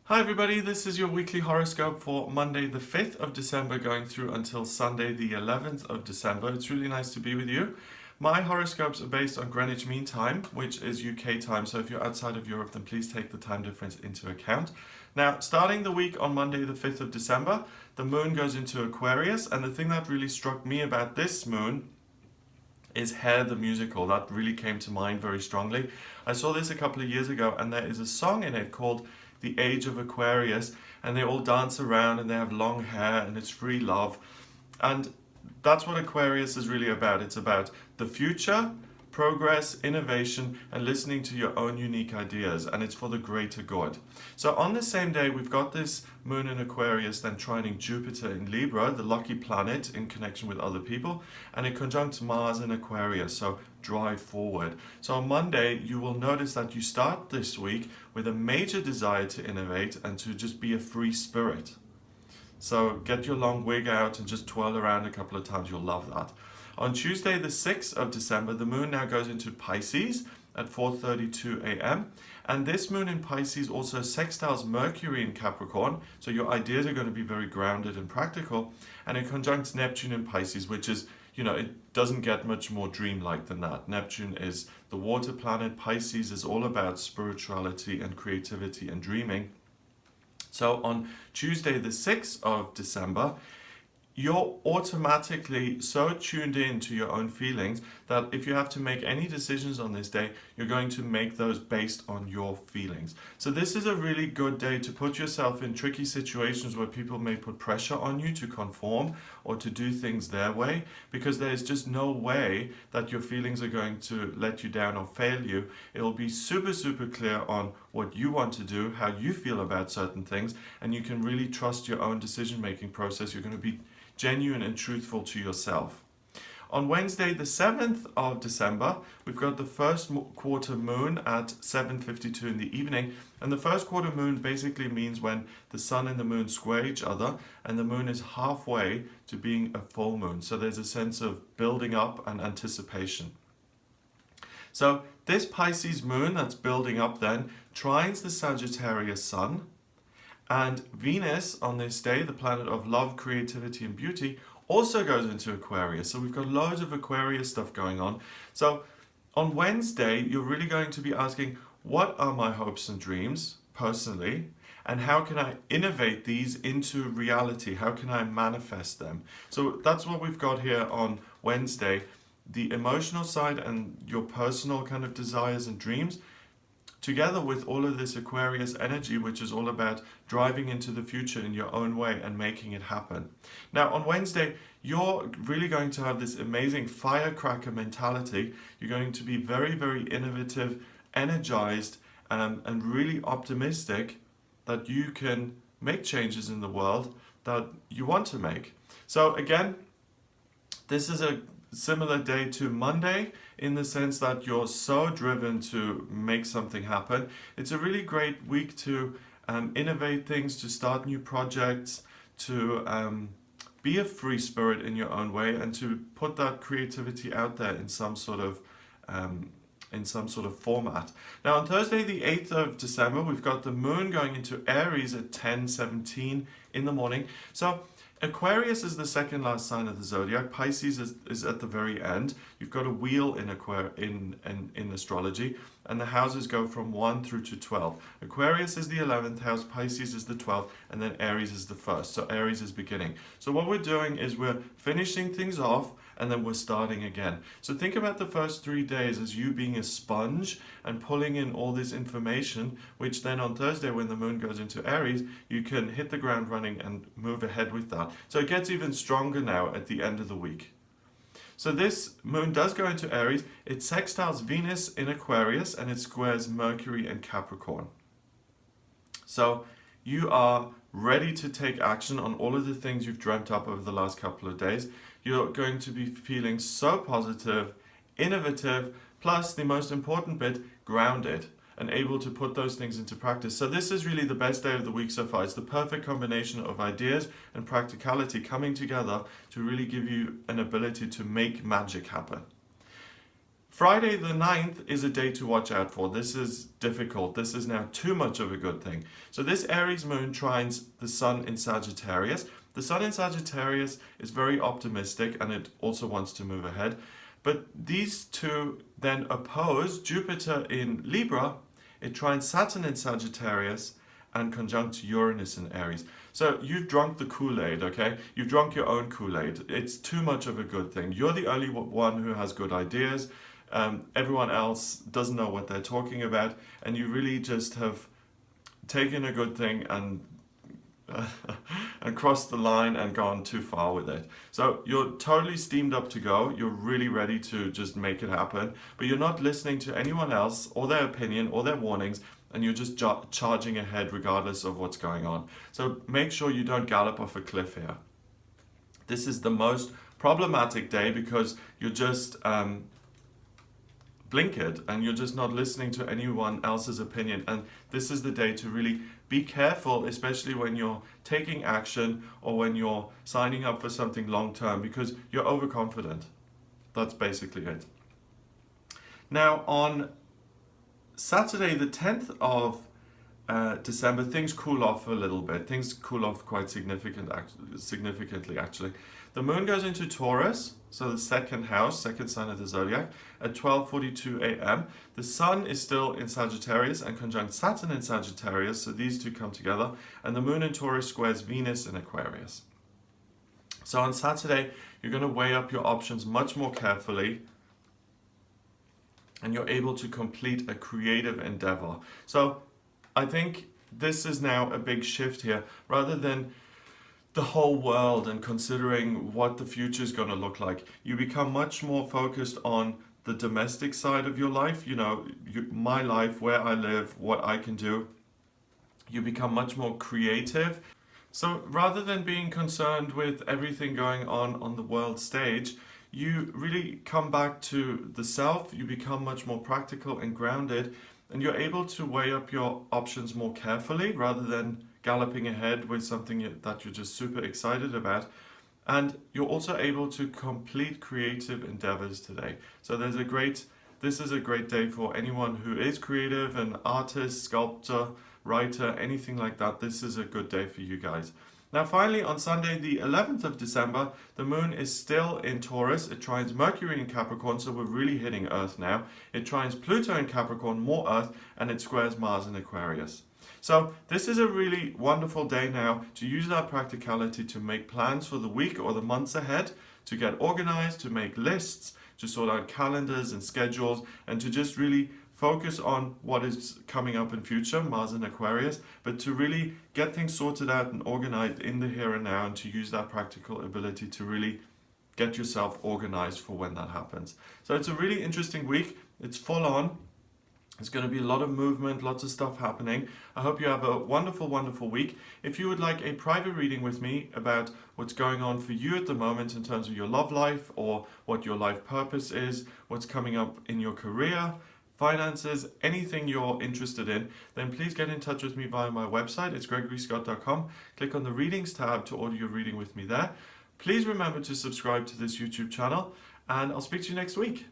Hi everybody, this is your weekly horoscope for Monday the 5th of December going through until Sunday the 11th of December. It's really nice to be with you. My horoscopes are based on Greenwich Mean Time, which is UK time, so if you're outside of Europe then please take the time difference into account. Now, starting the week on Monday the 5th of December, the moon goes into Aquarius, and the thing that really struck me about this moon is Hair the Musical. That really came to mind very strongly. I saw this a couple of years ago and there is a song in it called The Age of Aquarius, and they all dance around and they have long hair and it's free love. And that's what Aquarius is really about. It's about the future, progress, innovation, and listening to your own unique ideas, and it's for the greater good. So on the same day, we've got this moon in Aquarius then trining Jupiter in Libra, the lucky planet in connection with other people, and it conjuncts Mars in Aquarius, so drive forward. So on Monday, you will notice that you start this week with a major desire to innovate and to just be a free spirit. So get your long wig out and just twirl around a couple of times, you'll love that. On Tuesday the 6th of December, the moon now goes into Pisces at 4:32 a.m. And this moon in Pisces also sextiles Mercury in Capricorn, so your ideas are going to be very grounded and practical. And it conjuncts Neptune in Pisces, which is, it doesn't get much more dreamlike than that. Neptune is the water planet. Pisces is all about spirituality and creativity and dreaming. So on Tuesday the 6th of December, you're automatically so tuned in to your own feelings that if you have to make any decisions on this day, you're going to make those based on your feelings. So this is a really good day to put yourself in tricky situations where people may put pressure on you to conform or to do things their way, because there's just no way that your feelings are going to let you down or fail you. It'll be super, super clear on what you want to do, how you feel about certain things, and you can really trust your own decision-making process. You're going to be genuine and truthful to yourself. On Wednesday, the 7th of December, we've got the first quarter moon at 7:52 in the evening. And the first quarter moon basically means when the sun and the moon square each other and the moon is halfway to being a full moon. So there's a sense of building up and anticipation. So this Pisces moon that's building up then trines the Sagittarius sun. And Venus on this day, the planet of love, creativity, and beauty, also goes into Aquarius. So we've got loads of Aquarius stuff going on. So on Wednesday, you're really going to be asking, what are my hopes and dreams personally? And how can I innovate these into reality? How can I manifest them? So that's what we've got here on Wednesday. The emotional side and your personal kind of desires and dreams, together with all of this Aquarius energy, which is all about driving into the future in your own way and making it happen. Now, on Wednesday, you're really going to have this amazing firecracker mentality. You're going to be very, very innovative, energized, and really optimistic that you can make changes in the world that you want to make. So again, this is a similar day to Monday in the sense that you're so driven to make something happen. It's a really great week to innovate things, to start new projects, to be a free spirit in your own way, and to put that creativity out there in some sort of format. Now on Thursday the 8th of December, we've got the moon going into Aries at 10:17 in the morning. So Aquarius is the second last sign of the zodiac. Pisces is at the very end. You've got a wheel in astrology, and the houses go from 1 through to 12. Aquarius is the 11th house, Pisces is the 12th, and then Aries is the first. So Aries is beginning. So what we're doing is we're finishing things off, and then we're starting again. So think about the first 3 days as you being a sponge and pulling in all this information, which then on Thursday when the moon goes into Aries, you can hit the ground running and move ahead with that. So it gets even stronger now at the end of the week. So this moon does go into Aries. It sextiles Venus in Aquarius and it squares Mercury in Capricorn. So you are ready to take action on all of the things you've dreamt up over the last couple of days. You're going to be feeling so positive, innovative, plus the most important bit, grounded and able to put those things into practice. So this is really the best day of the week so far. It's the perfect combination of ideas and practicality coming together to really give you an ability to make magic happen. Friday the 9th is a day to watch out for. This is difficult. This is now too much of a good thing. So this Aries moon trines the sun in Sagittarius. The sun in Sagittarius is very optimistic and it also wants to move ahead. But these two then oppose Jupiter in Libra. It trines Saturn in Sagittarius and conjunct Uranus in Aries. So you've drunk the Kool-Aid, okay? You've drunk your own Kool-Aid. It's too much of a good thing. You're the only one who has good ideas. Everyone else doesn't know what they're talking about, and you really just have taken a good thing and and crossed the line and gone too far with it. So you're totally steamed up to go. You're really ready to just make it happen, but you're not listening to anyone else or their opinion or their warnings, and you're just charging ahead regardless of what's going on. So make sure you don't gallop off a cliff here. This is the most problematic day because you're just blinkered and you're just not listening to anyone else's opinion, and this is the day to really be careful, especially when you're taking action or when you're signing up for something long term, because you're overconfident. That's basically it. Now on Saturday the 10th of December, things cool off a little bit. Things cool off quite significantly actually. The moon goes into Taurus, so the second house, second sign of the zodiac, at 12:42 a.m. The sun is still in Sagittarius and conjunct Saturn in Sagittarius, so these two come together, and the moon in Taurus squares Venus in Aquarius. So on Saturday, you're going to weigh up your options much more carefully, and you're able to complete a creative endeavor. So I think this is now a big shift here. Rather than the whole world and considering what the future is going to look like, you become much more focused on the domestic side of your life. You know, my life, where I live, what I can do. You become much more creative. So rather than being concerned with everything going on the world stage, you really come back to the self. You become much more practical and grounded, and you're able to weigh up your options more carefully rather than galloping ahead with something that you're just super excited about. And you're also able to complete creative endeavors today. So this is a great day for anyone who is creative, an artist, sculptor, writer, anything like that. This is a good day for you guys. Now finally, on Sunday the 11th of December, the moon is still in Taurus. It trines Mercury in Capricorn, so we're really hitting Earth now. It trines Pluto in Capricorn, more Earth, and it squares Mars in Aquarius. So this is a really wonderful day now to use that practicality to make plans for the week or the months ahead, to get organized, to make lists, to sort out calendars and schedules, and to just really focus on what is coming up in future, Mars and Aquarius, but to really get things sorted out and organized in the here and now, and to use that practical ability to really get yourself organized for when that happens. So it's a really interesting week. It's full on. There's going to be a lot of movement, lots of stuff happening. I hope you have a wonderful, wonderful week. If you would like a private reading with me about what's going on for you at the moment in terms of your love life, or what your life purpose is, what's coming up in your career, finances, anything you're interested in, then please get in touch with me via my website. It's gregoryscott.com. Click on the readings tab to order your reading with me there. Please remember to subscribe to this YouTube channel, and I'll speak to you next week.